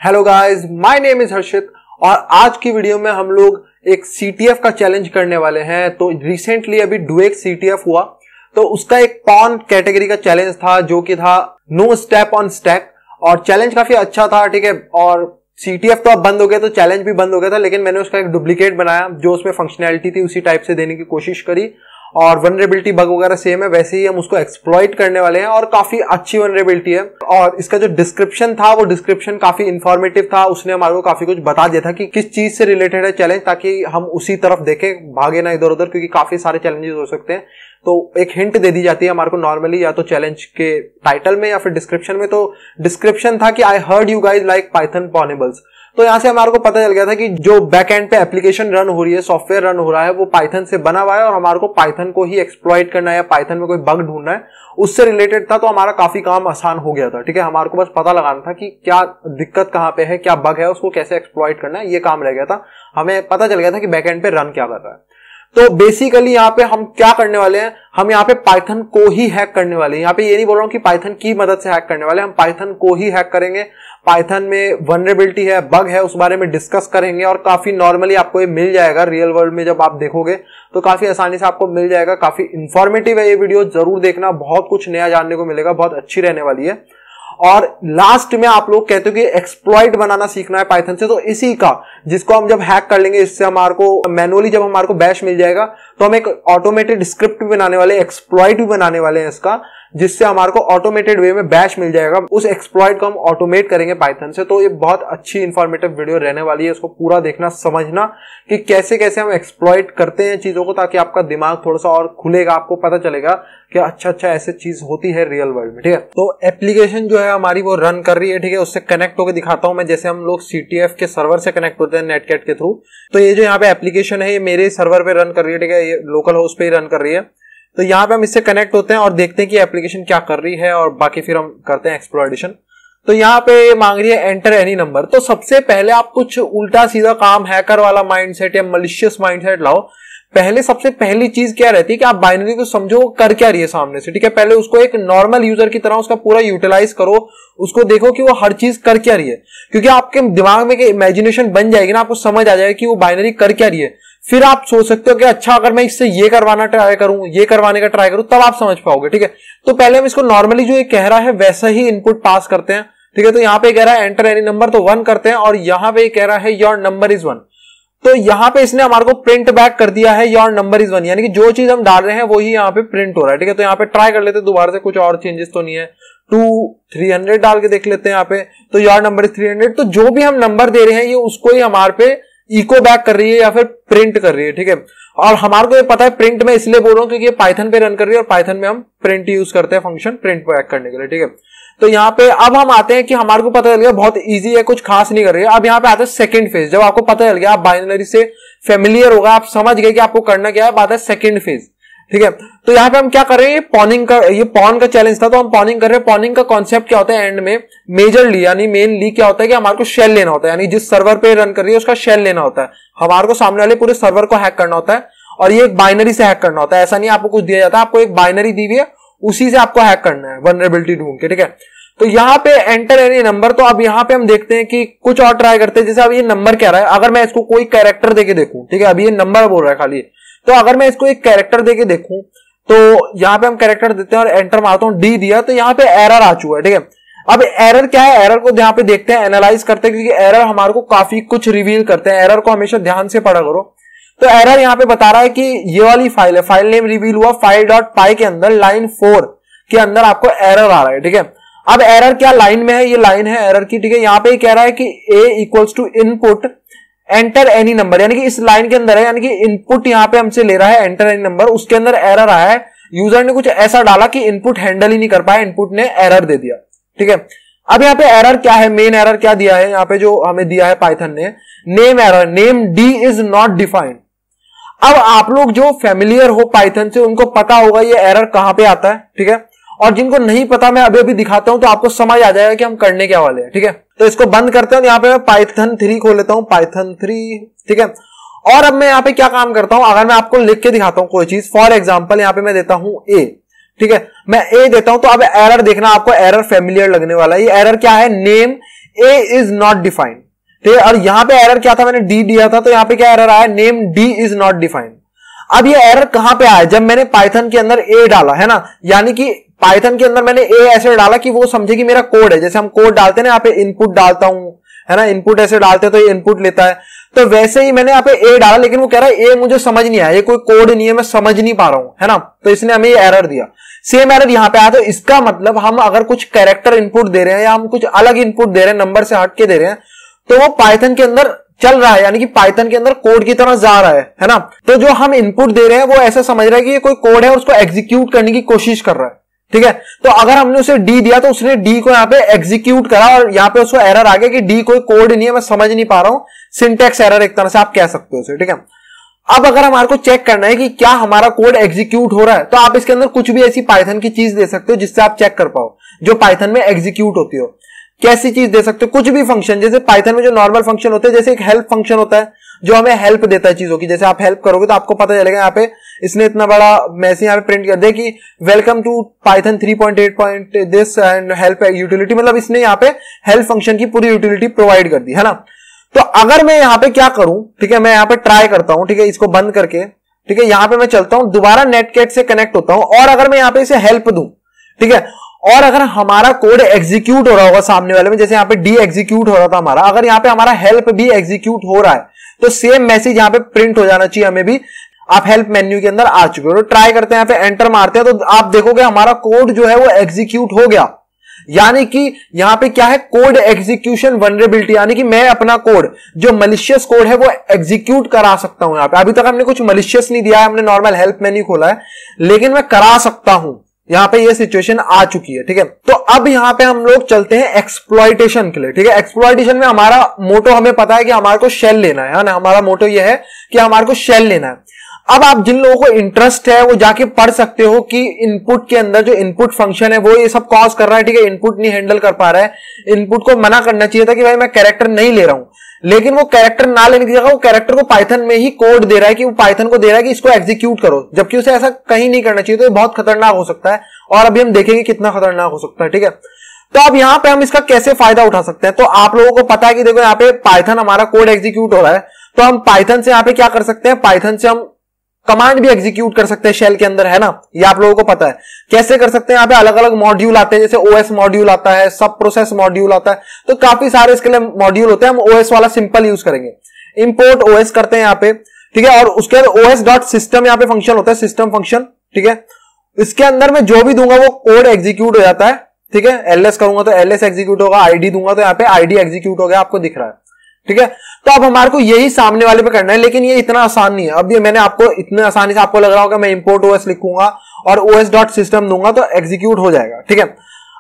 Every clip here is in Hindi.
Hello guys, my name is Harshit और आज की वीडियो में हम लोग एक सीटीएफ का चैलेंज करने वाले हैं। तो रिसेंटली अभी डुएक सीटीएफ हुआ, तो उसका एक पॉन कैटेगरी का चैलेंज था जो कि था नो स्टेप ऑन स्टैक, और चैलेंज काफी अच्छा था। ठीक है, और सीटीएफ तो अब बंद हो गया तो चैलेंज भी बंद हो गया था, लेकिन मैंने उसका एक डुप्लीकेट बनाया जो उसमें फंक्शनैलिटी थी उसी टाइप से देने की कोशिश करी, और वनरेबिलिटी बग वगैरह सेम है, वैसे ही हम उसको एक्सप्लॉइट करने वाले हैं और काफी अच्छी वनरेबिलिटी है। और इसका जो डिस्क्रिप्शन था वो डिस्क्रिप्शन काफी इंफॉर्मेटिव था, उसने हमारे को काफी कुछ बता दिया था कि किस चीज से रिलेटेड है चैलेंज, ताकि हम उसी तरफ देखें, भागे ना इधर उधर, क्योंकि काफी सारे चैलेंजेस हो सकते हैं। तो एक हिंट दे दी जाती है हमारे को नॉर्मली, या तो चैलेंज के टाइटल में या फिर डिस्क्रिप्शन में। तो डिस्क्रिप्शन था कि I heard you guys like Python pwnables. तो यहां से हमारे को पता चल गया था कि जो बैक एंड पे एप्लीकेशन रन हो रही है, सॉफ्टवेयर रन हो रहा है, वो पाइथन से बना हुआ है और हमारे को पाइथन को ही एक्सप्लॉइट करना है या पाइथन में कोई बग ढूंढना है, उससे रिलेटेड था। तो हमारा काफी काम आसान हो गया था। ठीक है, हमारे को बस पता लगाना था कि क्या दिक्कत कहां पे है, क्या बग है, उसको कैसे एक्सप्लॉइट करना है, ये काम रह गया था। हमें पता चल गया था कि बैक एंड पे रन क्या कर रहा है। तो बेसिकली यहाँ पे हम क्या करने वाले हैं, हम यहाँ पे पाइथन को ही हैक करने वाले हैं। यहाँ पे ये नहीं बोल रहा हूं कि पाइथन की मदद से हैक करने वाले हैं, हम पाइथन को ही हैक करेंगे। पाइथन में वनरेबिलिटी है, बग है, उस बारे में डिस्कस करेंगे और काफी नॉर्मली आपको ये मिल जाएगा। रियल वर्ल्ड में जब आप देखोगे तो काफी आसानी से आपको मिल जाएगा। काफी इंफॉर्मेटिव है ये वीडियो, जरूर देखना, बहुत कुछ नया जानने को मिलेगा, बहुत अच्छी रहने वाली है। और लास्ट में आप लोग कहते हो कि एक्सप्लॉइट बनाना सीखना है पाइथन से, तो इसी का जिसको हम जब हैक कर लेंगे, इससे हमारे को मैनुअली जब हमारे को बैश मिल जाएगा तो हम एक ऑटोमेटेड स्क्रिप्ट भी बनाने वाले, एक्सप्लॉइट भी बनाने वाले हैं इसका, जिससे हमारे को ऑटोमेटेड वे में बैश मिल जाएगा। उस एक्सप्लॉइट को हम ऑटोमेट करेंगे पाइथन से। तो ये बहुत अच्छी इंफॉर्मेटिव वीडियो रहने वाली है, इसको पूरा देखना, समझना कि कैसे कैसे हम एक्सप्लॉइट करते हैं चीजों को, ताकि आपका दिमाग थोड़ा सा और खुलेगा, आपको पता चलेगा कि अच्छा ऐसे चीज होती है रियल वर्ल्ड में। ठीक है, तो एप्लीकेशन जो है हमारी वो रन कर रही है। ठीक है, उससे कनेक्ट होकर दिखाता हूं मैं, जैसे हम लोग सीटीएफ के सर्वर से कनेक्ट होते हैं नेटकैट के थ्रू। तो ये जो यहाँ पे एप्लीकेशन है ये मेरे सर्वर पे रन कर रही है। ठीक है, ये लोकल होस्ट पे ही रन कर रही है। तो यहाँ पे हम इससे कनेक्ट होते हैं और देखते हैं कि एप्लीकेशन क्या कर रही है, और बाकी फिर हम करते हैं एक्सप्लॉइटेशन। तो यहाँ पे मांग रही है एंटर एनी नंबर। तो सबसे पहले आप कुछ उल्टा सीधा काम, हैकर वाला माइंडसेट या मलिशियस माइंडसेट लाओ। पहले सबसे पहली चीज क्या रहती है कि आप बाइनरी को समझो कर क्या रही है सामने से। ठीक है, पहले उसको एक नॉर्मल यूजर की तरह उसका पूरा यूटिलाइज करो, उसको देखो कि वो हर चीज कर क्या रही है, क्योंकि आपके दिमाग में इमेजिनेशन बन जाएगी ना, आपको समझ आ जाएगा कि वो बाइनरी कर क्या रही है। फिर आप सोच सकते हो कि अच्छा अगर मैं इससे ये करवाना ट्राई करूं, ये करवाने का ट्राई करूं, तब आप समझ पाओगे। ठीक है, तो पहले हम इसको नॉर्मली जो ये कह रहा है वैसा ही इनपुट पास करते हैं। ठीक है, तो यहाँ पे कह रहा है एंटर एनी नंबर, तो 1 करते हैं, और यहाँ पे कह रहा है योर नंबर इज 1। तो यहाँ पे इसने हमारे को प्रिंट बैक कर दिया है योर नंबर इज 1, यानी कि जो चीज हम डाल रहे हैं वही यहाँ पे प्रिंट हो रहा है। ठीक है, तो यहाँ पे ट्राई कर लेते हैं दोबारा से, कुछ और चेंजेस तो नहीं है। 300 डाल के देख लेते हैं यहाँ पे, तो योर नंबर इज 300। तो जो भी हम नंबर दे रहे हैं ये उसको ही हमारे पे इको बैक कर रही है या फिर प्रिंट कर रही है। ठीक है, और हमारे को ये पता है प्रिंट में इसलिए बोल रहा हूं क्योंकि ये पाइथन पे रन कर रही है, और पाइथन में हम प्रिंट यूज करते हैं फंक्शन प्रिंट बैक करने के लिए। ठीक है, तो यहाँ पे अब हम आते हैं कि हमारे को पता चल गया बहुत इजी है, कुछ खास नहीं कर रही है। अब यहाँ पे आता है सेकंड फेज। जब आपको पता चल गया, आप बाइनरी से फेमिलियर होगा, आप समझ गए कि आपको करना क्या है, बात है सेकंड फेज। ठीक है, तो यहाँ पे हम क्या कर रहे हैं, पॉनिंग का, ये पॉन का चैलेंज था तो हम पॉनिंग कर रहे हैं। पॉनिंग का कॉन्सेप्ट क्या होता है, एंड में मेजरली यानी मेनली क्या होता है कि हमारे को शेल लेना होता है, यानी जिस सर्वर पे रन कर रही है उसका शेल लेना होता है। हमारे को सामने वाले पूरे सर्वर को हैक करना होता है, और ये एक बाइनरी से हैक करना होता है। ऐसा नहीं आपको कुछ दिया जाता है, आपको एक बाइनरी दी हुई है, उसी से आपको हैक करना है वनरेबिलिटी ढूंढ के। ठीक है, तो यहाँ पे एंटर एनी नंबर, तो अब यहाँ पे हम देखते हैं कि कुछ और ट्राई करते हैं। जैसे अब ये नंबर कह रहा है, अगर मैं इसको कोई कैरेक्टर देके देखूं, ठीक है, अभी ये नंबर बोल रहा है खाली, तो अगर मैं इसको एक कैरेक्टर देके देखूं, तो यहाँ पे हम कैरेक्टर देते हैं और एंटर मारता हूं, डी दिया, तो यहाँ पे एरर आ चुका है। ठीक है, अब एरर क्या है, एरर को यहाँ पे देखते हैं, एनालाइज करते हैं, क्योंकि एरर हमारे को काफी कुछ रिवील करते हैं। एरर को हमेशा ध्यान से पढ़ा करो। तो एरर यहाँ पे बता रहा है कि ये वाली फाइल है, फाइल नेम रिवील हुआ file.py के अंदर लाइन 4 के अंदर आपको एरर आ रहा है। ठीक है, अब एरर क्या लाइन में है, ये लाइन है एरर की। ठीक है, यहाँ पे कह रहा है कि a equals to input enter any number, यानी कि इस लाइन के अंदर है, यानी कि इनपुट यहाँ पे हमसे ले रहा है एंटर एनी नंबर, उसके अंदर एरर आया है। यूजर ने कुछ ऐसा डाला कि इनपुट हैंडल ही नहीं कर पाया, इनपुट ने एरर दे दिया। ठीक है, अब यहाँ पे एरर क्या है, मेन एरर क्या दिया है यहाँ पे जो हमें दिया है पाइथन ने, name error, name D is not defined. अब आप लोग जो फेमिलियर हो पाइथन से उनको पता होगा ये एरर कहां पे आता है। ठीक है, और जिनको नहीं पता मैं अभी अभी दिखाता हूं तो आपको समझ आ जाएगा कि हम करने क्या वाले हैं। ठीक है, तो इसको बंद करते हैं, यहाँ पे मैं पाइथन 3 खोल लेता हूं, पाइथन 3। ठीक है, और अब मैं यहाँ पे क्या काम करता हूं, अगर मैं आपको लिख के दिखाता हूं कोई चीज, फॉर एग्जाम्पल यहाँ पे मैं देता हूं ए। ठीक है, मैं ए देता हूं, तो अब एरर देखना, आपको एरर फेमिलियर लगने वाला है। ये एरर क्या है, name A is not defined, ठीक है। और यहां पे एरर क्या था, मैंने डी दिया था, तो यहां पे क्या एरर आया, name D is not defined. अब ये एरर कहां पे आया, जब मैंने पाइथन के अंदर ए डाला है ना, यानी कि पाइथन के अंदर मैंने ए ऐसे डाला कि वो समझे कि मेरा कोड है। जैसे हम कोड डालते हैं ना, यहाँ पे इनपुट डालता हूं, है ना, इनपुट ऐसे डालते हैं तो ये इनपुट लेता है, तो वैसे ही मैंने यहाँ पे ए डाला, लेकिन वो कह रहा है ए मुझे समझ नहीं आया, ये कोई कोड नहीं है, मैं समझ नहीं पा रहा हूं, है ना, तो इसने हमें ये एरर दिया। सेम एरर यहां पे आया, तो इसका मतलब हम अगर कुछ कैरेक्टर इनपुट दे रहे हैं या हम कुछ अलग इनपुट दे रहे हैं, नंबर से हट के दे रहे हैं, तो वो पाइथन के अंदर चल रहा है, यानी कि पाइथन के अंदर कोड की तरह जा रहा है ना। तो जो हम इनपुट दे रहे हैं वो ऐसा समझ रहा है कि ये कोई कोड है और उसको एग्जीक्यूट करने की कोशिश कर रहा है, ठीक है। तो अगर हमने उसे डी दिया तो उसने डी को यहाँ पे एग्जीक्यूट करा और यहाँ पे उसको एरर आ गया कि डी कोई कोड नहीं है, मैं समझ नहीं पा रहा हूं, सिंटैक्स एरर एक तरह से आप कह सकते हो उसे, ठीक है। अब अगर हमारे को चेक करना है कि क्या हमारा कोड एग्जीक्यूट हो रहा है, तो आप इसके अंदर कुछ भी ऐसी पाइथन की चीज दे सकते हो जिससे आप चेक कर पाओ जो पाइथन में एग्जीक्यूट होती हो। कैसी चीज दे सकते हो, कुछ भी फंक्शन, जैसे पाइथन में जो नॉर्मल फंक्शन होते हैं, जैसे एक हेल्प फंक्शन होता है जो हमें हेल्प देता है चीजों की। जैसे आप हेल्प करोगे तो आपको पता चलेगा, यहाँ पे इसने इतना बड़ा मैसेज यहाँ पे प्रिंट कर दिया कि welcome to Python 3.8 this and help utility, मतलब इसने यहाँ पे हेल्प फंक्शन की पूरी यूटिलिटी प्रोवाइड कर दी, है ना। तो अगर मैं यहाँ पे क्या करूं, ठीक है, मैं यहाँ पे ट्राई करता हूं, ठीक है, इसको बंद करके, ठीक है, यहां पे मैं चलता हूं, दोबारा नेटकेट से कनेक्ट होता हूं, और अगर मैं यहाँ पे इसे हेल्प दूं, ठीक है, और अगर हमारा कोड एग्जीक्यूट हो रहा होगा सामने वाले में, जैसे यहाँ पे डी एग्जीक्यूट हो रहा था हमारा, अगर यहाँ पे हमारा हेल्प भी एग्जीक्यूट हो रहा है, तो सेम मैसेज यहाँ पे प्रिंट हो जाना चाहिए हमें भी, आप हेल्प मेन्यू के अंदर आ चुके हो। तो ट्राई करते हैं, यहाँ पे एंटर मारते हैं, तो आप देखोगे हमारा कोड जो है वो एग्जीक्यूट हो गया। यानी कि यहां पे क्या है, कोड एग्जीक्यूशन वनरेबिलिटी, यानी कि मैं अपना कोड जो मलिशियस कोड है वो एग्जीक्यूट करा सकता हूं। यहां पे अभी तक हमने कुछ मलिशियस नहीं दिया है, हमने नॉर्मल हेल्प मेन्यू खोला है, लेकिन मैं करा सकता हूं। यहां पे ये सिचुएशन आ चुकी है, ठीक है। तो अब यहां पे हम लोग चलते हैं एक्सप्लॉइटेशन के लिए, ठीक है। एक्सप्लॉइटेशन में हमारा मोटो हमें पता है कि हमारे को शेल लेना है ना, हमारा मोटो ये है कि हमारे को शेल लेना है। अब आप जिन लोगों को इंटरेस्ट है वो जाके पढ़ सकते हो कि इनपुट के अंदर जो इनपुट फंक्शन है वो ये सब कॉज कर रहा है, ठीक है, इनपुट नहीं हैंडल कर पा रहा है। इनपुट को मना करना चाहिए था कि भाई मैं कैरेक्टर नहीं ले रहा हूं, लेकिन वो कैरेक्टर ना लेने की जगह वो कैरेक्टर को पाइथन में ही कोड दे रहा है कि वो पाइथन को दे रहा है कि इसको एग्जीक्यूट करो, जबकि उसे ऐसा कहीं नहीं करना चाहिए। तो ये बहुत खतरनाक हो सकता है, और अभी हम देखेंगे कितना खतरनाक हो सकता है, ठीक है। तो अब यहां पे हम इसका कैसे फायदा उठा सकते हैं, तो आप लोगों को पता है कि देखो यहाँ पे पाइथन हमारा कोड एग्जीक्यूट हो रहा है, तो हम पाइथन से यहाँ पे क्या कर सकते हैं, पाइथन से हम कमांड भी एग्जीक्यूट कर सकते हैं शेल के अंदर, है ना, ये आप लोगों को पता है। कैसे कर सकते हैं, यहाँ पे अलग अलग मॉड्यूल आते हैं, जैसे ओएस मॉड्यूल आता है, सब प्रोसेस मॉड्यूल आता है, तो काफी सारे इसके लिए मॉड्यूल होते हैं। हम ओएस वाला सिंपल यूज करेंगे, इंपोर्ट ओएस करते हैं यहाँ पे, ठीक है, और उसके बाद ओएस डॉट सिस्टम यहाँ पे फंक्शन होता है, सिस्टम फंक्शन, ठीक है। इसके अंदर मैं जो भी दूंगा वो कोड एग्जीक्यूट हो जाता है, ठीक है। एलएस करूंगा तो एलएस एग्जीक्यूट होगा, आईडी दूंगा तो यहाँ पे आईडी एग्जीक्यूट हो गया, आपको दिख रहा है, ठीक है। तो अब हमारे को यही सामने वाले पे करना है, लेकिन ये इतना आसान नहीं है। अब ये मैंने आपको इतने आसानी से, आपको लग रहा होगा मैं इंपोर्ट ओएस लिखूंगा और ओएस डॉट सिस्टम दूंगा तो एग्जीक्यूट हो जाएगा, ठीक है।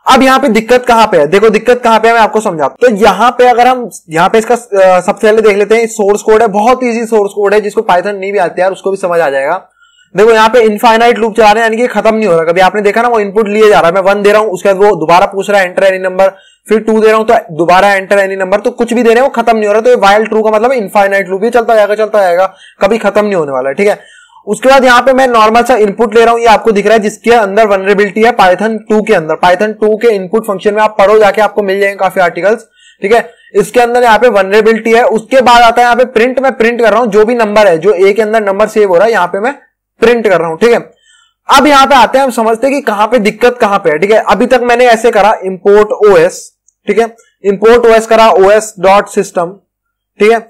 अब यहाँ पे दिक्कत कहां पे है, देखो दिक्कत कहां पे है, मैं आपको समझाता हूं। तो यहाँ पे अगर हम यहाँ पे इसका सबसे पहले देख लेते हैं, सोर्स कोड है, बहुत ईजी सोर्स कोड है, जिसको पाइथन नहीं भी आती यार उसको भी समझ आ जाएगा। देखो यहाँ पे इनफाइनाइट लूप चला रहे हैं, यानी कि खत्म नहीं हो रहा। कभी आपने देखा ना, वो इनपुट लिए जा रहा है, मैं 1 दे रहा हूं, उसके बाद वो दोबारा पूछ रहा है एंटर एनी नंबर, फिर 2 दे रहा हूं तो दोबारा एंटर एनी नंबर, तो कुछ भी दे रहे हैं वो खत्म नहीं हो रहा। तो ये वाइल ट्रू का मतलब इनफाइनाइट लूप, ये चलता जाएगा, कभी खत्म नहीं होने वाला, ठीक है। उसके बाद यहाँ पे मैं नॉर्मल सा इनपुट ले रहा हूं, ये आपको दिख रहा है, जिसके अंदर वनरेबिलिटी है पाइथन 2 के अंदर। पाइथन 2 के इनपुट फंक्शन में आप पढ़ो जाके, आपको मिल जाएंगे काफी आर्टिकल्स, ठीक है। इसके अंदर यहाँ पे वनरेबिलिटी है। उसके बाद आता है यहाँ पे प्रिंट, मैं प्रिंट कर रहा हूं जो भी नंबर है, जो ए के अंदर नंबर सेव हो रहा है, यहाँ पे मैं प्रिंट कर रहा हूं, ठीक है। अब यहां पे आते हैं, हम समझते हैं कि कहां पे दिक्कत कहां पे है, ठीक है। अभी तक मैंने ऐसे करा इंपोर्ट ओएस, ठीक है, इंपोर्ट ओएस करा ओएस डॉट सिस्टम, ठीक है,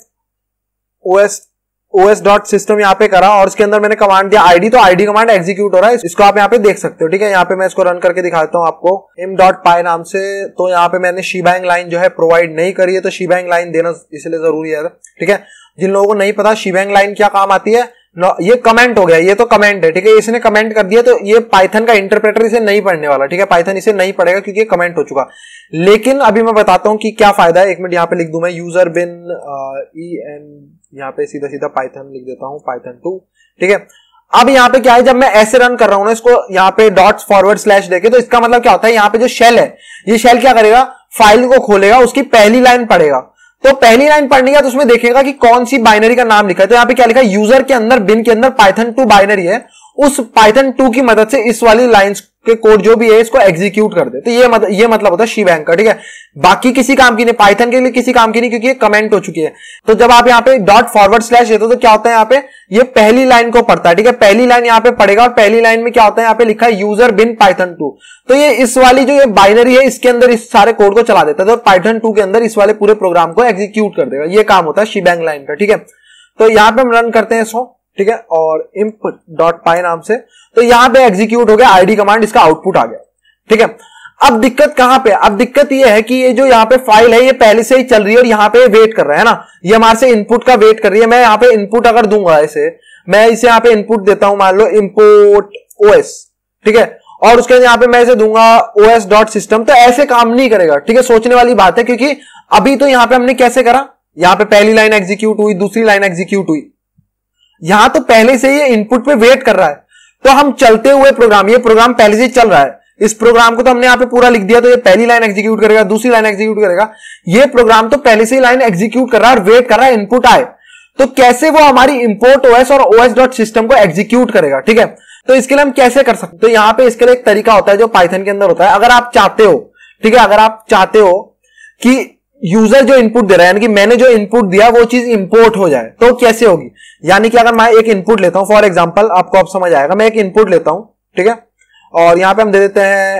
ओएस डॉट सिस्टम यहां पे करा, और इसके अंदर मैंने कमांड दिया आईडी, तो आईडी कमांड एग्जीक्यूट हो रहा है, इसको आप यहां पे देख सकते हो, ठीक है। यहां पे मैं इसको रन करके दिखाता हूं आपको im.py नाम से। तो यहां पे मैंने शीबैंग लाइन जो है प्रोवाइड नहीं करी है, तो शीबैंग लाइन देना इसलिए जरूरी है, ठीक है। जिन लोगों को नहीं पता शीबैंग लाइन क्या काम आती है, ये कमेंट हो गया, ये तो कमेंट है, ठीक है, इसने कमेंट कर दिया, तो ये पाइथन का इंटरप्रेटर इसे नहीं पढ़ने वाला, ठीक है, पाइथन इसे नहीं पढ़ेगा क्योंकि ये कमेंट हो चुका। लेकिन अभी मैं बताता हूं कि क्या फायदा है। एक मिनट यहाँ पे लिख दूं मैं, यूजर बिन यहाँ पे सीधा पाइथन लिख देता हूं, पाइथन 2, ठीक है। अब यहाँ पे क्या है, जब मैं ऐसे रन कर रहा हूं ना इसको, यहाँ पे डॉट्स फॉरवर्ड स्लैश देके, तो इसका मतलब क्या होता है, यहाँ पे जो शेल है, ये शेल क्या करेगा, फाइल को खोलेगा, उसकी पहली लाइन पढ़ेगा। तो पहली लाइन पढ़ने का तो उसमें देखेगा कि कौन सी बाइनरी का नाम लिखा है। तो यहाँ पे क्या लिखा है, यूजर के अंदर बिन के अंदर पाइथन 2 बाइनरी है, उस पाइथन 2 की मदद से इस वाली लाइंस के कोड जो भी है इसको एग्जीक्यूट कर दे। तो ये मतलब होता है शीबैंग का, ठीक है। बाकी किसी काम की नहीं, पाइथन के लिए किसी काम की नहीं, क्योंकि ये कमेंट हो चुकी है। तो जब आप यहाँ पे .// देते हो तो क्या होता है, यहाँ पे ये पहली लाइन को पढ़ता है, ठीक है। पहली लाइन यहाँ पे पढ़ेगा और पहली लाइन में क्या होता है, यहाँ पे लिखा है यूजर बिन पाइथन 2। तो ये इस वाली जो ये बाइनरी है इसके अंदर इस सारे कोड को चला देता है, तो पाइथन 2 के अंदर इस वाले पूरे प्रोग्राम को एग्जीक्यूट कर देगा। ये काम होता है शीबैंग लाइन का, ठीक है। तो यहाँ पे हम रन करते हैं इसको, ठीक है, और imp.py नाम से। तो यहाँ पे एग्जीक्यूट हो गया आईडी कमांड, इसका आउटपुट आ गया, ठीक है। अब दिक्कत कहां पे, अब दिक्कत ये है कि ये जो यहाँ पे फाइल है ये पहले से ही चल रही है और यहाँ पे वेट कर रहा है ना, ये हमारे से इनपुट का वेट कर रही है। मैं यहाँ पे इनपुट अगर दूंगा ऐसे, मैं इसे यहाँ पे इनपुट देता हूं, मान लो import os, ठीक है, और उसके बाद यहाँ पे मैं इसे दूंगा os.system, तो ऐसे काम नहीं करेगा, ठीक है। सोचने वाली बात है, क्योंकि अभी तो यहाँ पे हमने कैसे करा, यहाँ पे पहली लाइन एग्जीक्यूट हुई, दूसरी लाइन एग्जीक्यूट हुई, यहां तो पहले से ही इनपुट पे वेट कर रहा है। तो हम चलते हुए प्रोग्राम, ये प्रोग्राम पहले से ही चल रहा है, इस प्रोग्राम को तो हमने यहाँ पे पूरा लिख दिया, तो ये पहली लाइन एग्जीक्यूट करेगा, दूसरी लाइन एग्जीक्यूट करेगा। ये प्रोग्राम तो पहले से ही लाइन एग्जीक्यूट कर रहा है और वेट कर रहा है इनपुट आए। तो कैसे वो हमारी इंपोर्ट ओएस और os.system को एग्जीक्यूट करेगा, ठीक है। तो इसके लिए हम कैसे कर सकते हैं, तो यहाँ पे इसके लिए एक तरीका होता है जो पाइथन के अंदर होता है। अगर आप चाहते हो, ठीक है, अगर आप चाहते हो कि यूजर जो इनपुट दे रहा है, यानी कि मैंने जो इनपुट दिया वो चीज इंपोर्ट हो जाए, तो कैसे होगी, यानी कि अगर मैं एक इनपुट लेता हूं, फॉर एग्जांपल आपको अब समझ आएगा, मैं एक इनपुट लेता हूं, ठीक है, और यहां पे हम दे देते हैं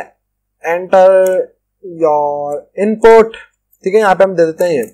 एंटर योर इनपुट, ठीक है, यहां पे हम दे देते हैं ये,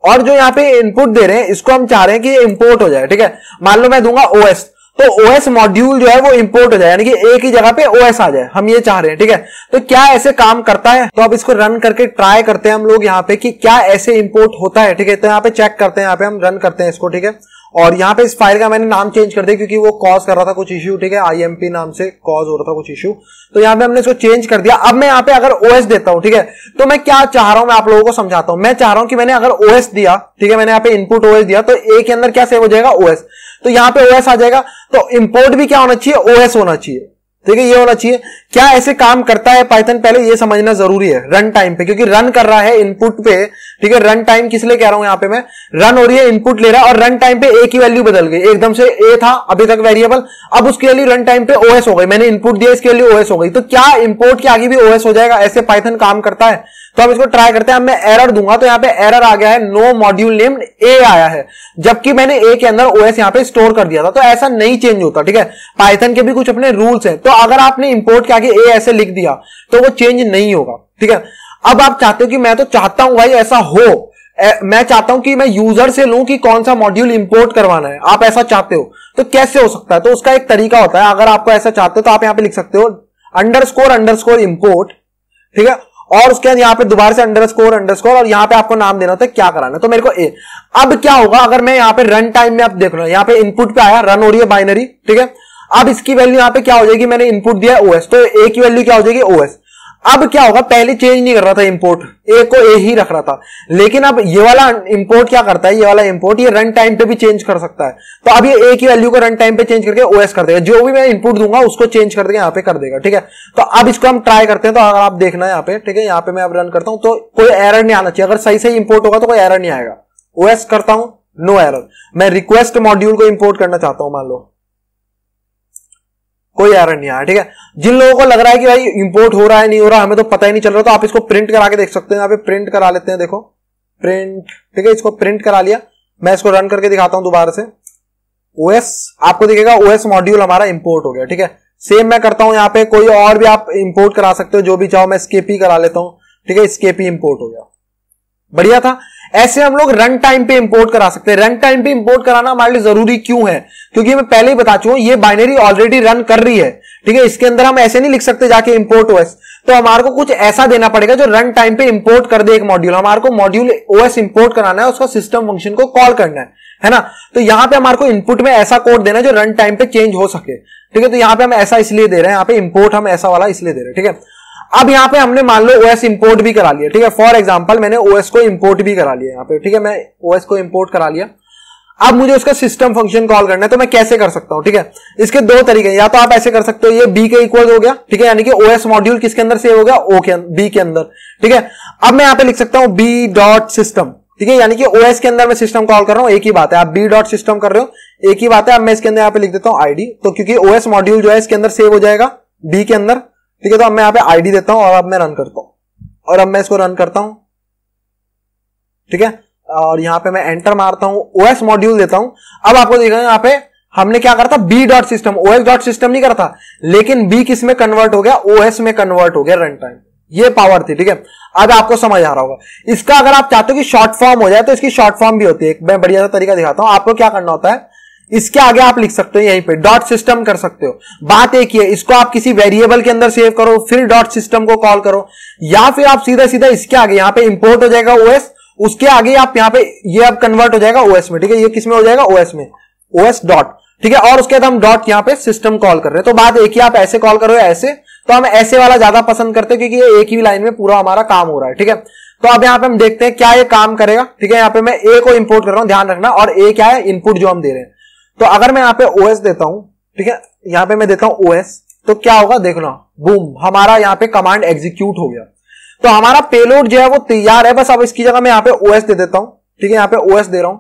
और जो यहां पे इनपुट दे रहे हैं इसको हम चाह रहे हैं कि ये इंपोर्ट हो जाए, ठीक है। मान लो मैं दूंगा ओएस, तो ओएस मॉड्यूल जो है वो इंपोर्ट हो जाए, यानी कि एक ही जगह पे ओएस आ जाए, हम ये चाह रहे हैं, ठीक है। तो क्या ऐसे काम करता है, तो अब इसको रन करके ट्राई करते हैं हम लोग यहाँ पे कि क्या ऐसे इंपोर्ट होता है, ठीक है। तो यहाँ पे चेक करते हैं, यहाँ पे हम रन करते हैं इसको, ठीक है। और यहाँ पे इस फाइल का मैंने नाम चेंज कर दिया क्योंकि वो कॉज कर रहा था कुछ इश्यू, ठीक है, IMP नाम से कॉज हो रहा था कुछ इश्यू, तो यहाँ पे हमने इसको चेंज कर दिया। अब मैं यहाँ पे अगर OS देता हूं, ठीक है, तो मैं क्या चाह रहा हूं, मैं आप लोगों को समझाता हूं। मैं चाह रहा हूं कि मैंने अगर OS दिया, ठीक है, मैंने यहाँ पे इनपुट OS दिया, तो A के अंदर क्या सेव हो जाएगा, OS, तो यहाँ पे OS आ जाएगा। तो इंपोर्ट भी क्या होना चाहिए, OS होना चाहिए, ठीक है, ये होना चाहिए। क्या ऐसे काम करता है पाइथन, पहले ये समझना जरूरी है रन टाइम पे, क्योंकि रन कर रहा है इनपुट पे, ठीक है। रन टाइम किस लिए कह रहा हूं, यहाँ पे मैं रन हो रही है, इनपुट ले रहा है, और रन टाइम पे ए की वैल्यू बदल गई, एकदम से ए था अभी तक वेरिएबल, अब उसकी वैल्यू रन टाइम पे OS हो गई, मैंने इनपुट दिया इसकी वैल्यू OS हो गई। तो क्या इंपोर्ट के आगे भी OS हो जाएगा, ऐसे पाइथन काम करता है। तो हम इसको ट्राई करते हैं। अब मैं एरर दूंगा, तो यहाँ पे एरर आ गया है, नो मॉड्यूल नेम्ड ए आया है, जबकि मैंने ए के अंदर OS यहाँ पे स्टोर कर दिया था। तो ऐसा नहीं चेंज होता, ठीक है, पाइथन के भी कुछ अपने रूल्स हैं। तो अगर आपने इंपोर्ट के आगे ए ऐसे लिख दिया तो वो चेंज नहीं होगा, ठीक है। अब आप चाहते हो कि मैं तो चाहता हूं भाई ऐसा हो, मैं चाहता हूं कि मैं यूजर से लूं कि कौन सा मॉड्यूल इंपोर्ट करवाना है, आप ऐसा चाहते हो, तो कैसे हो सकता है। तो उसका एक तरीका होता है, अगर आपको ऐसा चाहते हो तो आप यहां पे लिख सकते हो अंडरस्कोर इंपोर्ट, ठीक है, और उसके बाद यहाँ पे दोबारा से अंडरस्कोर और यहाँ पे आपको नाम देना होता है क्या कराना है। तो मेरे को ए। अब क्या होगा, अगर मैं यहाँ पे रन टाइम में, आप देख लो यहाँ पे इनपुट पे आया, रन हो रही है बाइनरी, ठीक है। अब इसकी वैल्यू यहाँ पे क्या हो जाएगी, मैंने इनपुट दिया OS, तो ए की वैल्यू क्या हो जाएगी OS। अब क्या होगा, पहले चेंज नहीं कर रहा था इंपोर्ट, ए को ए ही रख रहा था, लेकिन अब ये वाला इंपोर्ट क्या करता है, ये वाला इंपोर्ट ये रन टाइम पे भी चेंज कर सकता है। तो अब ये ए की वैल्यू को रन टाइम पे चेंज करके OS कर देगा, जो भी मैं इनपुट दूंगा उसको चेंज कर देगा, यहाँ पे कर देगा, ठीक है। तो अब इसको हम ट्राई करते हैं। तो अगर आप देखना है यहाँ पे, ठीक है, यहाँ पे मैं अब रन करता हूं तो कोई एरर नहीं आना चाहिए, अगर सही सही इंपोर्ट होगा तो कोई एरर नहीं आएगा। OS करता हूं, नो एरर। मैं रिक्वेस्ट मॉड्यूल को इंपोर्ट करना चाहता हूं, मान लो कोई एरर नहीं आया, ठीक है। जिन लोगों को लग रहा है कि भाई इंपोर्ट हो रहा है नहीं हो रहा, हमें तो पता ही नहीं चल रहा, तो आप इसको प्रिंट करा के देख सकते हैं। यहाँ पे प्रिंट करा लेते हैं, देखो प्रिंट, ठीक है, इसको प्रिंट करा लिया। मैं इसको रन करके दिखाता हूं दोबारा से। OS आपको दिखेगा, OS मॉड्यूल हमारा इंपोर्ट हो गया, ठीक है। सेम मैं करता हूं यहाँ पे, कोई और भी आप इंपोर्ट करा सकते हो, जो भी चाहो। मैं स्केपी करा लेता हूं, ठीक है, स्केपी इंपोर्ट हो गया, बढ़िया था। ऐसे हम लोग रन टाइम पे इंपोर्ट करा सकते हैं। रन टाइम पे इंपोर्ट कराना हमारे लिए जरूरी क्यों है, क्योंकि मैं पहले ही बता चुका हूं ये बाइनरी ऑलरेडी रन कर रही है, ठीक है। इसके अंदर हम ऐसे नहीं लिख सकते जाके इंपोर्ट OS, तो हमारे को कुछ ऐसा देना पड़ेगा जो रन टाइम पे इंपोर्ट कर दे एक मॉड्यूल। हमारे को मॉड्यूल OS इंपोर्ट कराना है, उसका सिस्टम फंक्शन को कॉल करना है ना। तो यहां पे हमारे को इनपुट में ऐसा कोड देना है जो रन टाइम पे चेंज हो सके, ठीक है। तो यहां पे हम ऐसा इसलिए दे रहे हैं, यहाँ पे इंपोर्ट हम ऐसा वाला इसलिए दे रहे हैं, ठीक है। अब यहाँ पे हमने मान लो OS इंपोर्ट भी करा लिया, ठीक है। फॉर एग्जांपल मैंने OS को इंपोर्ट भी करा लिया यहाँ पे, ठीक है, मैं OS को इंपोर्ट करा लिया। अब मुझे उसका सिस्टम फंक्शन कॉल करना है, तो मैं कैसे कर सकता हूं, ठीक है। इसके दो तरीके, या तो आप ऐसे कर सकते हो, ये B के इक्वल हो गया, ठीक है, यानी कि OS मॉड्यूल किसके अंदर सेव हो गया, B के अंदर, ठीक है। अब मैं यहाँ पे लिख सकता हूं B.system, ठीक है, यानी कि OS के अंदर मैं सिस्टम कॉल कर रहा हूं, एक ही बात है। आप B.system कर रहे हो, एक ही बात है। अब मैं इसके अंदर यहाँ पे लिख देता हूँ आईडी, तो क्योंकि ओएस मॉड्यूल जो है इसके अंदर सेव हो जाएगा बी के अंदर, ठीक है। तो अब मैं यहाँ पे आईडी देता हूँ और अब मैं रन करता हूँ, और अब मैं इसको रन करता हूँ, ठीक है। और यहाँ पे मैं एंटर मारता हूँ, ओएस मॉड्यूल देता हूँ। अब आपको देखा यहाँ पे हमने क्या करा था, B dot system, OS dot system नहीं करा था, लेकिन बी किस में कन्वर्ट हो गया, ओएस में कन्वर्ट हो गया रन टाइम। ये पावर थी, ठीक है। अब आपको समझ आ रहा होगा। इसका अगर आप चाहते हो कि शॉर्ट फॉर्म हो जाए तो इसकी शॉर्ट फॉर्म भी होती है। मैं बढ़िया सा तरीका दिखाता हूं आपको। क्या करना होता है, इसके आगे आप लिख सकते हो यहीं पे डॉट सिस्टम कर सकते हो। बात एक ही है, इसको आप किसी वेरिएबल के अंदर सेव करो, फिर डॉट सिस्टम को कॉल करो, या फिर आप सीधा सीधा इसके आगे यहाँ पे इंपोर्ट हो जाएगा ओएस, उसके आगे आप यहाँ पे ये अब कन्वर्ट हो जाएगा ओएस में, ठीक है। ये किस में हो जाएगा, ओएस में, ओएस डॉट, ठीक है। और उसके बाद हम डॉट यहाँ पे सिस्टम कॉल कर रहे हैं। तो बात एक ही, आप ऐसे कॉल करो या ऐसे, तो हम ऐसे वाला ज्यादा पसंद करते हैं क्योंकि ये एक ही लाइन में पूरा हमारा काम हो रहा है, ठीक है। तो अब यहाँ पे हम देखते हैं क्या ये काम करेगा, ठीक है। यहाँ पे मैं ए को इंपोर्ट कर रहा हूं, ध्यान रखना, और ए क्या है, इनपुट जो हम दे रहे हैं। तो अगर मैं यहाँ पे ओएस देता हूं, ठीक है, यहाँ पे मैं देता हूं ओएस, तो क्या होगा देखना, बूम, हमारा यहाँ पे कमांड एग्जीक्यूट हो गया। तो हमारा पेलोड जो है वो तैयार है। बस अब इसकी जगह मैं यहाँ पे ओएस दे देता हूं, ठीक है। यहाँ पे ओएस दे रहा हूं।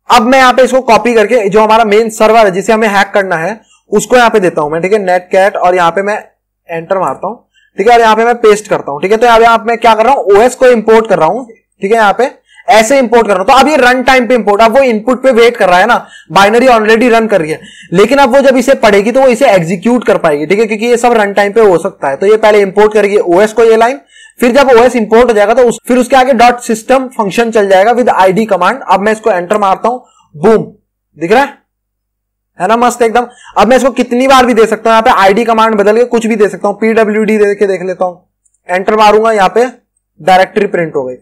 अब मैं यहाँ पे इसको कॉपी करके जो हमारा मेन सर्वर है जिसे हमें हैक करना है उसको यहाँ पे देता हूं मैं, ठीक है, नेटकैट, और यहाँ पे मैं एंटर मारता हूं, ठीक है। और यहाँ पे मैं पेस्ट करता हूं, ठीक है। तो यहाँ पे मैं क्या कर रहा हूं, ओएस को इंपोर्ट कर रहा हूं, ठीक है। यहाँ पे ऐसे इंपोर्ट कर रहा हूं। तो अब ये रन टाइम पे इंपोर्ट, अब वो इनपुट पे वेट कर रहा है ना, बाइनरी ऑलरेडी रन कर रही है, लेकिन अब वो जब इसे पढ़ेगी तो वो इसे एग्जीक्यूट कर पाएगी, ठीक है, क्योंकि ये सब रन टाइम पे हो सकता है। तो ये पहले इंपोर्ट करेगी ओएस को, ये लाइन, फिर जब ओएस इंपोर्ट हो जाएगा तो फिर उसके आगे डॉट सिस्टम फंक्शन चल जाएगा विद आईडी कमांड। अब मैं इसको एंटर मारता हूं, बूम, दिख रहा है ना, मस्त एकदम। अब मैं इसको कितनी बार भी दे सकता हूं, यहाँ पे आईडी कमांड बदल के कुछ भी दे सकता हूं, पीडब्ल्यूडी दे के देख लेता हूं, एंटर मारूंगा, यहाँ पे डायरेक्टरी प्रिंट हो गई।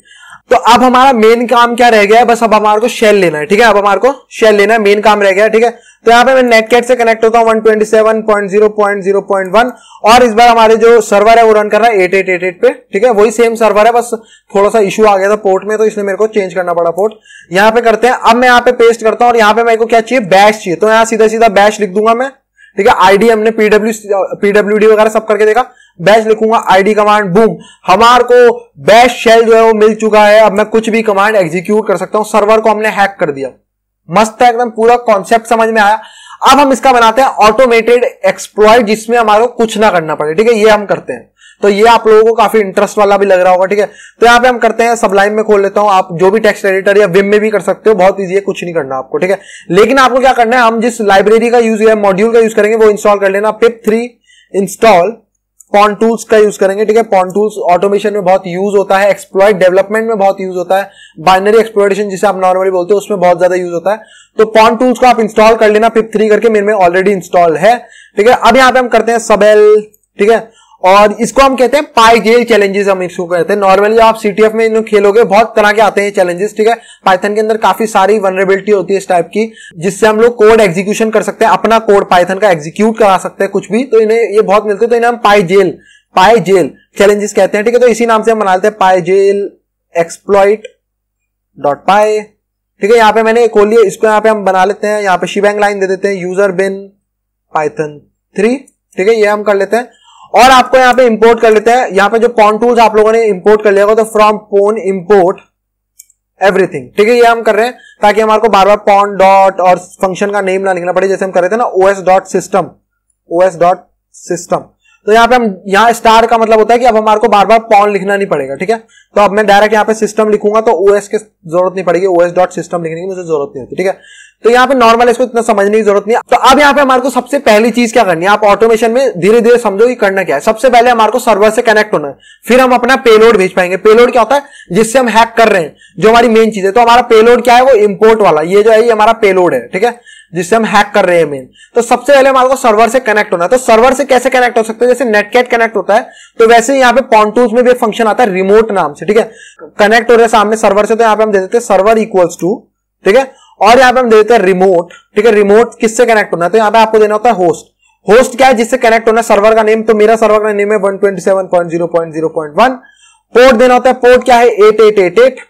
तो अब हमारा मेन काम क्या रह गया है, बस अब हमारे को शेल लेना है, ठीक है। अब हमारे को शेल लेना है, मेन काम रह गया है, ठीक है। तो यहाँ पे मैं नेटकैट से कनेक्ट होता हूँ 127.0.0.1, और इस बार हमारे जो सर्वर है वो रन कर रहा है 8888 पे, ठीक है। वही सेम सर्वर है, बस थोड़ा सा इशू आ गया था पोर्ट में, तो इसलिए मेरे को चेंज करना पड़ा पोर्ट। यहाँ पे करते हैं, अब मैं यहाँ पे पेस्ट करता हूँ, और यहाँ पे मेरे को क्या चाहिए, बैश चाहिए। तो यहाँ सीधा सीधा बैश लिख दूंगा मैं, ठीक है। आईडी हमने पीडब्ल्यूडी वगैरह सब करके देखा, बैश लिखूंगा, आईडी कमांड, बूम, हमारे को बैश शेल जो है वो मिल चुका है। अब मैं कुछ भी कमांड एग्जीक्यूट कर सकता हूं, सर्वर को हमने हैक कर दिया। मस्त है एकदम, पूरा कॉन्सेप्ट समझ में आया। अब हम इसका बनाते हैं ऑटोमेटेड एक्सप्लॉइट, जिसमें हमारे को कुछ ना करना पड़े, ठीक है। ये हम करते हैं, तो ये आप लोगों को काफी इंटरेस्ट वाला भी लग रहा होगा, ठीक है। तो यहाँ पे हम करते हैं, सबलाइम में खोल लेता हूं, आप जो भी टेक्स्ट एडिटर या विम में भी कर सकते हो, बहुत ईजी है, कुछ नहीं करना आपको, ठीक है। लेकिन आपको क्या करना है, हम जिस लाइब्रेरी का यूज या मॉड्यूल का यूज करेंगे वो इंस्टॉल कर लेना। pip3 इंस्टॉल पॉन टूल्स का यूज करेंगे, ठीक है। पॉन टूल्स ऑटोमेशन में बहुत यूज होता है, एक्सप्लॉइट डेवलपमेंट में बहुत यूज होता है, बाइनरी एक्सप्लॉइटेशन जिसे आप नॉर्मली बोलते हो उसमें बहुत ज्यादा यूज होता है। तो पॉन टूल्स को आप इंस्टॉल कर लेना pip3 करके, मेरे में ऑलरेडी इंस्टॉल है, ठीक है। अब यहाँ पे हम करते हैं सबेल, ठीक है, और इसको हम कहते हैं पाइजेल चैलेंजेस, हम इसको कहते हैं। नॉर्मली आप सीटीएफ में इन खेलोगे बहुत तरह के आते हैं चैलेंजेस, ठीक है। पाइथन के अंदर काफी सारी वनरेबिलिटी होती है इस टाइप की, जिससे हम लोग कोड एग्जीक्यूशन कर सकते हैं, अपना कोड पाइथन का एग्जीक्यूट करा सकते हैं कुछ भी। तो इन्हें ये बहुत मिलते हैं, तो इन्हें हम पाइजेल चैलेंजेस कहते हैं, ठीक है। तो इसी नाम से हम बना लेते हैं पाइजेल एक्सप्लॉइट डॉट पाई, ठीक है। यहाँ पे मैंने खोल लिया, इसको यहाँ पे हम बना लेते हैं, यहाँ पे शीबैंग लाइन दे देते हैं, यूजर बिन पाइथन 3, ठीक है, ये हम कर लेते हैं। और आपको यहाँ पे इंपोर्ट कर लेते हैं, यहाँ पे जो पॉन टूल्स आप लोगों ने इंपोर्ट कर लिया होगा, तो फ्रॉम पॉन इंपोर्ट एवरीथिंग, ठीक है, ये हम कर रहे हैं ताकि हमारे को बार बार पॉन डॉट और फंक्शन का नेम ना लिखना पड़े, जैसे हम कर रहे थे ना ओएस डॉट सिस्टम। तो यहाँ पे हम, यहाँ स्टार का मतलब होता है कि अब हमारे को बार बार पॉन लिखना नहीं पड़ेगा, ठीक है। तो अब मैं डायरेक्ट यहाँ पे सिस्टम लिखूंगा तो ओएस की जरूरत नहीं पड़ेगी, ओएस डॉट सिस्टम लिखने की मुझे जरूरत नहीं होती, ठीक है। तो यहाँ पे नॉर्मल इसको इतना समझने की जरूरत नहीं है। तो अब यहाँ पे हमारे को सबसे पहली चीज क्या करनी है, आप ऑटोमेशन में धीरे धीरे समझो कि करना क्या है। सबसे पहले हमारे को सर्वर से कनेक्ट होना है, फिर हम अपना पेलोड भेज पाएंगे। पेलोड क्या होता है, जिससे हम हैक कर रहे हैं, जो हमारी मेन चीज है। तो हमारा पेलोड क्या है, वो इंपोर्ट वाला, ये जो है ये हमारा पेलोड है, ठीक है, जिससे हम हैक कर रहे हैं मेन। तो सबसे पहले हमारे को सर्वर से कनेक्ट होना है। तो सर्वर से कैसे कनेक्ट हो सकते हैं, जैसे नेटकैट कनेक्ट होता है, तो वैसे ही यहाँ पे पॉन टूल्स में भी एक फंक्शन आता है रिमोट नाम से, ठीक है। कनेक्ट हो रहे हैं सामने सर्वर से, तो यहाँ पे हम दे देते हैं सर्वर इक्वल्स टू, ठीक है, और यहाँ पे हम दे देते हैं रिमोट, ठीक है। रिमोट किससे कनेक्ट होना है, तो यहाँ पे आपको देना होता है होस्ट। होस्ट क्या है, जिससे कनेक्ट होना है, सर्वर का नेम। तो मेरा सर्वर का नेम है 127.0.0.1। पोर्ट देना होता है, पोर्ट क्या है 8888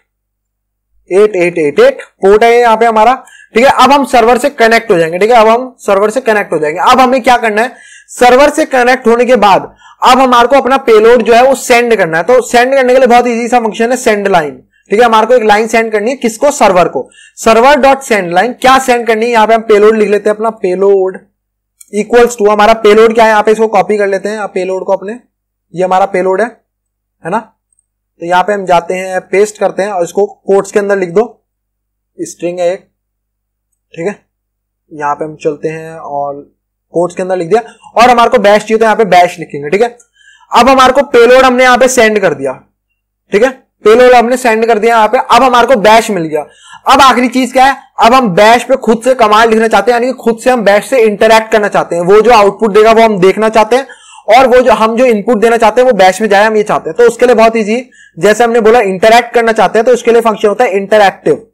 पोर्ट है यहाँ पे हमारा, ठीक है। अब हम सर्वर से कनेक्ट हो जाएंगे, ठीक है, अब हम सर्वर से कनेक्ट हो जाएंगे। अब हमें क्या करना है, सर्वर से कनेक्ट होने के बाद अब हमारे को अपना पेलोड जो है वो सेंड करना है। तो सेंड करने के लिए बहुत इजी सा फंक्शन है सेंड लाइन, ठीक है, हमारे को एक लाइन सेंड करनी है, किसको, सर्वर को। सर्वर डॉट सेंड लाइन क्या सेंड करनी है, यहाँ पे हम पेलोड लिख लेते हैं अपना, पेलोड इक्वल्स टू, हमारा पेलोड क्या है, यहाँ पे इसको कॉपी कर लेते हैं पेलोड को अपने, ये हमारा पेलोड है ना। तो यहाँ पे हम जाते हैं, पेस्ट करते हैं और इसको कोट्स के अंदर लिख दो, स्ट्रिंग है एक, ठीक है। यहाँ पे हम चलते हैं और कोट्स के अंदर लिख दिया, और हमारे को बैश चाहिए तो यहाँ पे बैश लिखेंगे, ठीक है। अब हमारे को पेलोड हमने यहाँ पे सेंड कर दिया, ठीक है, पेलोड हमने सेंड कर दिया यहाँ पे। अब हमारे को बैश मिल गया। अब आखिरी चीज क्या है, अब हम बैश पे खुद से कमांड लिखना चाहते हैं, यानी कि खुद से हम बैश से इंटरैक्ट करना चाहते हैं, वो जो आउटपुट देगा वो हम देखना चाहते हैं, और वो जो हम जो इनपुट देना चाहते हैं वो बैश में जाए, हम ये चाहते हैं। तो उसके लिए बहुत इजी, जैसे हमने बोला इंटरैक्ट करना चाहते हैं, तो उसके लिए फंक्शन होता है इंटरैक्टिव।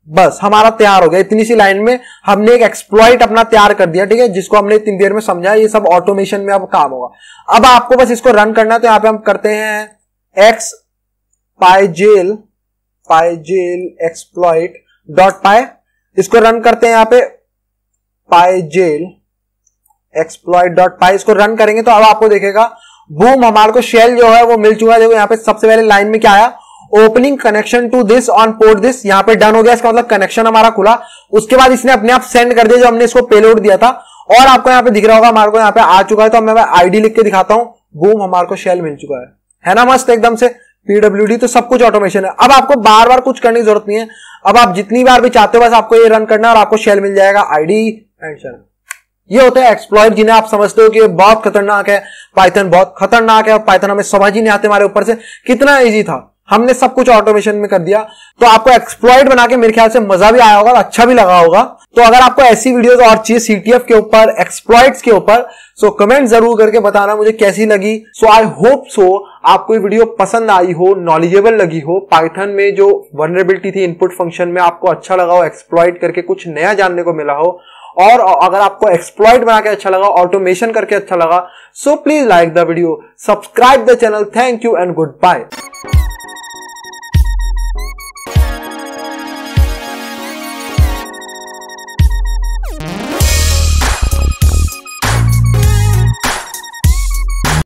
बस हमारा तैयार हो गया, इतनी सी लाइन में हमने एक एक्सप्लॉइट अपना तैयार कर दिया, ठीक है, जिसको हमने इतनी देर में समझा। ये सब ऑटोमेशन में अब काम होगा। अब आपको बस इसको रन करना है, तो यहां पे हम करते हैं एक्स पाइजेल एक्सप्लॉइट डॉट पाई, इसको रन करते हैं यहां पे पाइजेल एक्सप्लॉइट डॉट पाई, इसको रन करेंगे तो अब आपको देखेगा बूम, हमारे को शेल जो है वो मिल चुका है। देखो यहाँ पे सबसे पहले लाइन में क्या आया, opening connection to this on port this, यहाँ पे डन हो गया, इसका मतलब कनेक्शन हमारा खुला। उसके बाद इसने अपने आप सेंड कर दिया जो हमने इसको पेलोड दिया था, और आपको यहाँ पे दिख रहा होगा हमारे को यहाँ पे आ चुका है। तो मैं आईडी लिख के दिखाता हूँ, बूम, हमारे को शेल मिल चुका है ना, मस्त एकदम से पीडब्ल्यूडी। तो सब कुछ ऑटोमेशन है। अब आपको बार बार कुछ करने की जरूरत नहीं है, अब आप जितनी बार भी चाहते हो बस आपको ये रन करना है और आपको शेल मिल जाएगा, आईडी एंड शेल। ये होता है एक्सप्लॉइट, जिन्हें आप समझते हो कि बहुत खतरनाक है, पाइथन बहुत खतरनाक है, पाइथन हमें समझ ही नहीं आते हमारे ऊपर से। कितना इजी था, हमने सब कुछ ऑटोमेशन में कर दिया। तो आपको एक्सप्लॉइट बना के मेरे ख्याल से मजा भी आया होगा, अच्छा भी लगा होगा। तो अगर आपको ऐसी वीडियोस और चाहिए सीटीएफ के ऊपर, एक्सप्लॉइट्स के ऊपर, सो कमेंट जरूर करके बताना मुझे कैसी लगी। सो आई होप सो आपको ये वीडियो पसंद आई हो, नॉलेजेबल लगी हो। पाइथन में जो वल्नरेबिलिटी थी इनपुट फंक्शन में, आपको अच्छा लगा हो, एक्सप्लॉइट करके कुछ नया जानने को मिला हो। और अगर आपको एक्सप्लॉइट बना के अच्छा लगा, ऑटोमेशन करके अच्छा लगा, so please like the video, subscribe the channel. Thank you and good bye.